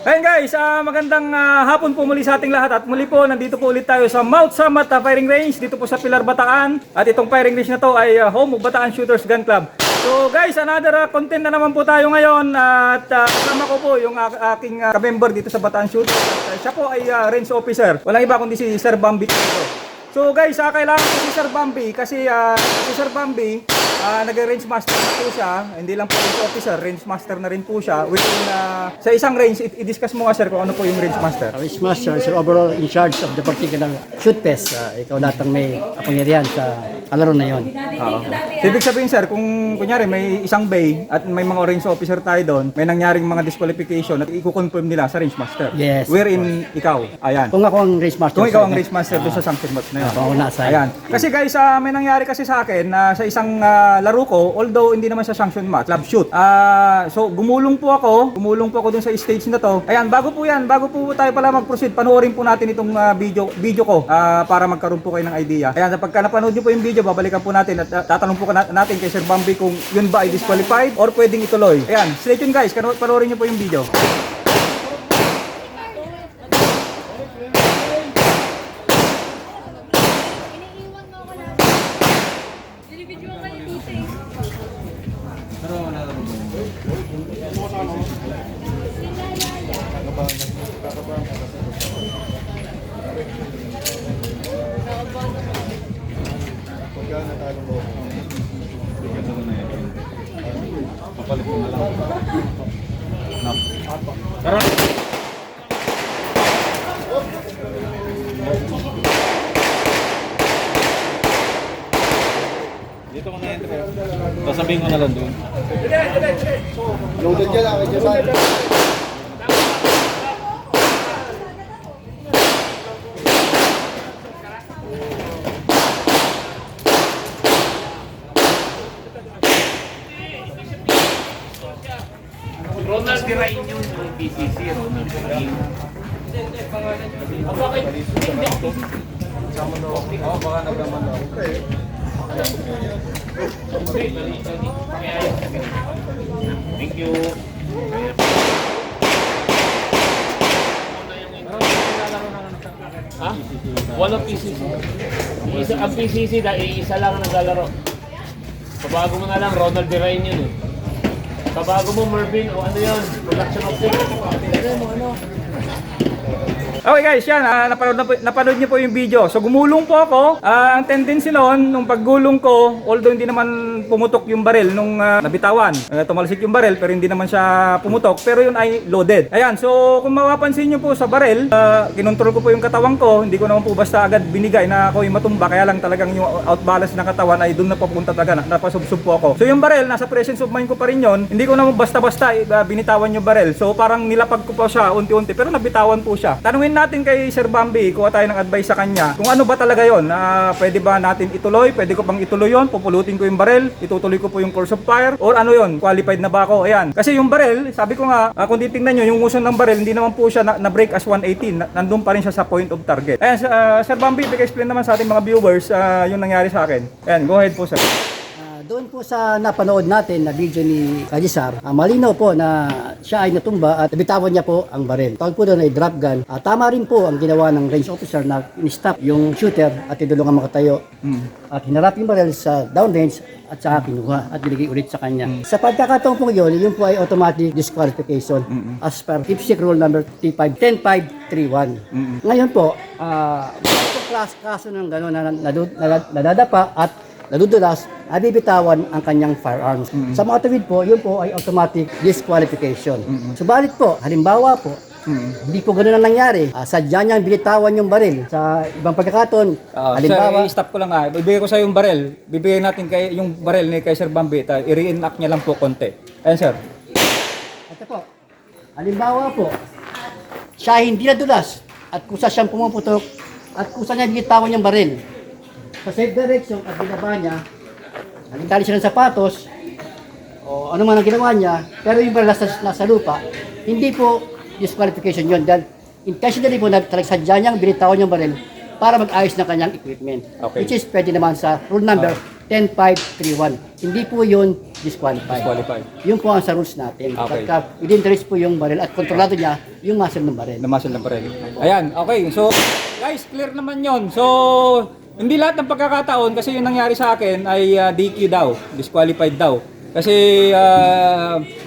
Ayun guys, magandang hapon po muli sa ating lahat at muli po nandito po ulit tayo sa Mount Samat Firing Range dito po sa Pilar, Bataan at itong firing range na to ay home of Bataan Shooters Gun Club. So guys, another content na naman po tayo ngayon at kasama ko po yung aking ka-member dito sa Bataan Shooters at siya po ay range officer. Walang iba kundi si Sir Bambi dito. So guys, kailangan ko si Sir Bambi kasi si Sir Bambi nag-range master na po siya, hindi lang po range officer, range master na rin po siya. Within, sa isang range, i-discuss mo nga sir kung ano po yung range master. Range master is overall in charge of the particular shoot test. Ikaw lahat ang may kapangyarihan sa kalaro na yon. Ibig sabihin sir, kung kunyari may isang bay at may mga range officer tayo doon, may nangyaring mga disqualification at i-confirm nila sa range master. Yes. Wherein ikaw, ayan. Kung ako ang range master. Kung ikaw ang range master doon sa sanction match na yun. Pauna sa Ayan. Kasi guys, may nangyari kasi sa akin na sa isang laro ko, although hindi naman sa sanction match, club shoot. So gumulong po ako dun sa stage na to. Ayan, bago po tayo pala mag-proceed, panoorin po natin itong video ko para magkaroon po kayo ng idea. Ayan, pagka napanood niyo po yung video, babalikan po natin at tatanong po natin kay Sir Bambi kung yun ba ay disqualified or pwedeng ituloy. Ayan, stay tuned guys, panoorin niyo po yung video. Papalit ko na lang. Tara! Dito ko na enter. Sasabihin ko na lang doon. Loaded yan, akin dyan saan. Ronald Dirain yun ng PCC, Ronald Dirain. Oo, baka naglaman daw. Thank you. Ha? Walang PCC. Ang PCC dahil isa lang ang naglalaro. Pabago mo na lang, Ronald Dirain yun eh. Kabago mo Mervin o ano yun? Production officer. Okay guys, yan, napanood niyo po yung video. So gumulong po ako. Ang tendency noon, nung paggulong ko, although hindi naman pumutok yung barrel nung nabitawan. Tumalsik yung barrel pero hindi naman siya pumutok. Pero yun ay loaded. Ayan, so kung mapapansin niyo po sa barrel, kinontrol ko po yung katawan ko. Hindi ko naman po basta agad binigay na ako yung matumba. Kaya lang talagang yung outbalance ng katawan ay doon na papunta talaga. Napasubsub po ako. So yung barrel, nasa presence of mind ko pa rin yun. Hindi ko naman basta-basta binitawan yung barrel. So parang nilapag ko pa siya unti-unti. Pero nabitawan po siya. Tanungin natin kay Sir Bambi, kuha tayo ng advice sa kanya kung ano ba talaga yon, pwede ba natin ituloy, pwede ko bang ituloy yon, pupulutin ko yung barrel, itutuloy ko po yung course of fire, or ano yon, qualified na ba ako. Ayan, kasi yung barrel, sabi ko nga, kung titingnan nyo yung motion ng barrel, hindi naman po siya na-break as 118, nandun pa rin siya sa point of target. Ayan, Sir Bambi, explain naman sa ating mga viewers yung nangyari sa akin. Ayan, go ahead po sir. Doon po sa napanood natin na video ni Kajisar, malinaw po na siya ay natumba at nabitawan niya po ang baril. Tawag po doon ay drop gun. Tama rin po ang ginawa ng range officer na in-stop yung shooter at tinulungan makatayo. At hinarap yung baril sa downrange at saka kinuha at binigay ulit sa kanya. Sa pagkakataon po yun po ay automatic disqualification as per TIPSIC rule number 10531. Ngayon po, kaso ng gano'n na nadadapa at nadudulas, nabibitawan ang kanyang firearms. Sa mga tawid po, yun po ay automatic disqualification. Subalit po, halimbawa po, hindi po gano'n ang nangyari. Sadya niyang binitawan yung baril. Sa ibang pagkakataon, halimbawa... Sir, i-stop ko lang ibigay ko sa yung baril. Bibigay natin yung baril ni kay Sir Bambi. I-reenact niya lang po konti. Ayan sir. Ito po, halimbawa po, siya hindi nadulas at kusa siyang pumuputok at kusa niya binitawan yung baril. Sa safe direction at binaba niya, nagtali siya ng sapatos, o ano man ang ginawa niya, pero yung baril nasa lupa, hindi po disqualification yun. Dahil intentionally po, sadya niyang binitawan yung baril para mag-ayos ng kanyang equipment. Okay. Which is pwede naman sa rule number 10531. Hindi po yun disqualified. Disqualified. Yun po ang sa rules natin. Okay. Pagka i-interest po yung baril at kontrolado niya yung muscle ng baril. Namasan lang pa rin. Ayan, okay. So, guys, clear naman yon. So, hindi lahat ng pagkakataon kasi yung nangyari sa akin ay DQ daw, disqualified daw. Kasi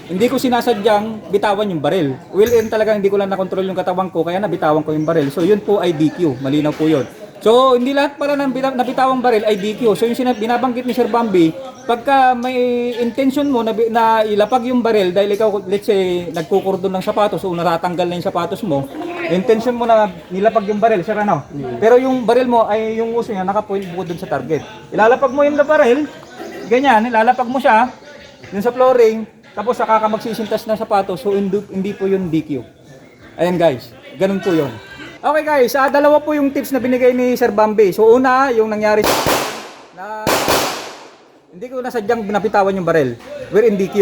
hindi ko sinasadyang bitawan yung baril. Will in talaga hindi ko lang nakontrol yung katawan ko kaya nabitawan ko yung baril. So, yun po ay DQ. Malinaw po yun. So, hindi lahat pala ng nabitawang baril ay DQ. So, yung binabanggit ni Sir Bambi, pagka may intention mo na ilapag yung baril dahil ikaw, let's say, nagkukurdon ng sapatos o natatanggal na yung sapatos mo, intention mo na nilapag yung baril, sir, ano? Pero yung baril mo ay yung uso niya nakapoint bukod dun sa target. Ilalapag mo yung baril, ganyan, ilalapag mo siya dun sa flooring, tapos saka ka magsisintas ng sapatos, so hindi po yung DQ. Ayan guys, ganun po yun. Okay guys, dalawa po yung tips na binigay ni Sir Bambi. So una, yung nangyari na hindi ko nasadyang binabitawan yung baril. We're in DQ.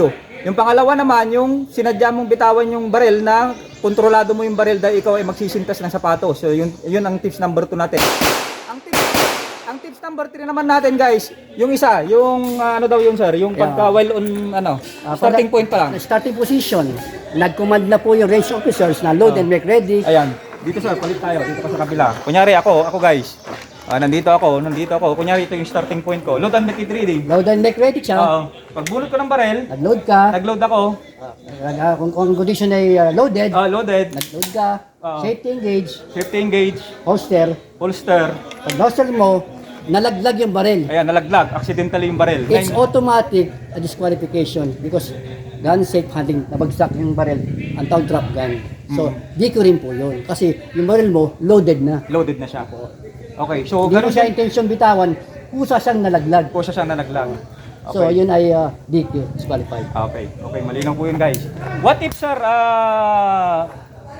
Yung pangalawa naman, yung sinadya mong bitawan yung baril na kontrolado mo yung baril dahil ikaw ay magsisintas ng sapatos. So yun ang tips number 2 natin. Ang tips number 3 naman natin guys, yung isa, yung ano daw yung sir, yung pagka while on starting point pa lang. Starting position, nag-command na po yung range officers na load and make ready. Ayan, dito sir, palit tayo, dito pa sa kabila. Kunyari ako guys, nandito ako. Kunyari ito yung starting point ko. Load and make it ready. Load and make ready siya. Oo. Pagbulot ko ng baril, Nag-load ka. nag-load ako. Kung condition ay loaded, Loaded. nag-load ka. Safety engage, Safety engage, holster. holster. Pag holster mo, nalaglag yung baril. Ayan, nalaglag. Accidentally yung baril. It's automatic disqualification because gun safe handling, nabagsak yung baril, ang tawag drop gun. So, di ko rin po yun. Kasi yung baril mo, loaded na. Loaded na siya. Okay, so Hindi mo ganun siya siya. intention bitawan, kusa siyang nalaglag. Po siya nalaglag. So, yun ay DQ, disqualified. Okay, malinaw po yun guys. What if sir,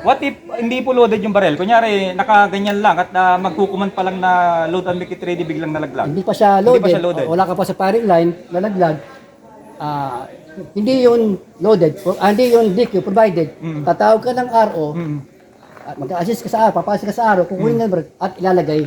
what if hindi po loaded yung baril? Kunyari, nakaganyan lang at magkukuman pa lang na load and make it ready, biglang nalaglag. Hindi pa siya Hindi loaded, pa siya loaded. wala ka pa sa firing line, nalaglag. Hindi yun loaded, hindi yun DQ, provided. Tatawag ka ng RO, mag-assist ka sa RO, papasok ka sa RO, kukunin ka ng baril at ilalagay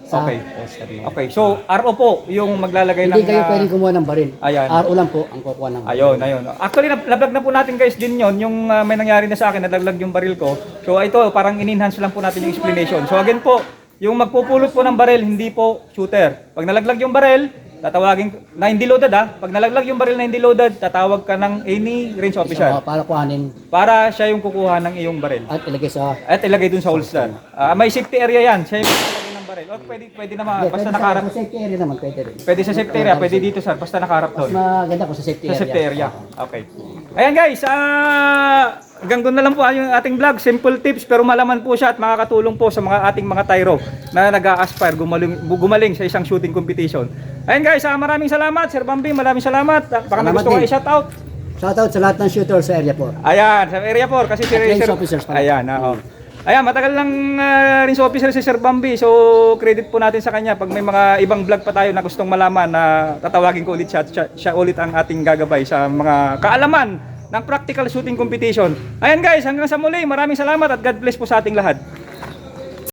sa Okay. holster niya. Okay, so RO po yung maglalagay Hindi ng... kayo pwedeng kumuha ng baril. Ayan. RO lang po ang kukuha ng baril. Ayun. Actually, nablag na po natin guys din yon yung may nangyari na sa akin, nalaglag yung baril ko. So ito, parang in-enhance lang po natin yung explanation. So again po, yung magpupulot po ng baril, hindi po shooter. Pag nalaglag yung baril, tatawagin na hindi loaded Pag nalaglag yung baril na hindi loaded, tatawag ka ng any range officer Para kuhanin para siya yung kukuha ng iyong baril. at ilagay sa... At ilagay dun sa holster. May safety area yan. Siya yung kukuha ng baril. O pwede naman, basta nakaharap. Sa safety area naman, pwede rin. Pwede sa safety area, pwede dito sir, basta nakaharap Mas doon. maganda kung sa safety Sa area. safety area. Okay. Ayan guys, hanggang doon na lang po yung ating vlog. Simple tips pero malaman po siya at makakatulong po sa mga ating mga tyro na nag-a-aspire gumaling sa isang shooting competition. Ayan guys, maraming salamat Sir Bambi, maraming salamat. Baka may Salamat gusto ko din. i-shout out. Shoutout sa lahat ng shooter sa area po. Ayan, sa area 4 kasi si At range Sir officers pala. Ayan, oo. Ayan, matagal lang range officer si Sir Bambi. So, credit po natin sa kanya. Pag may mga ibang vlog pa tayo na gustong malaman, na tatawagin ko ulit siya ulit ang ating gagabay sa mga kaalaman ng practical shooting competition. Ayan guys, hanggang sa muli. Maraming salamat at God bless po sa ating lahat.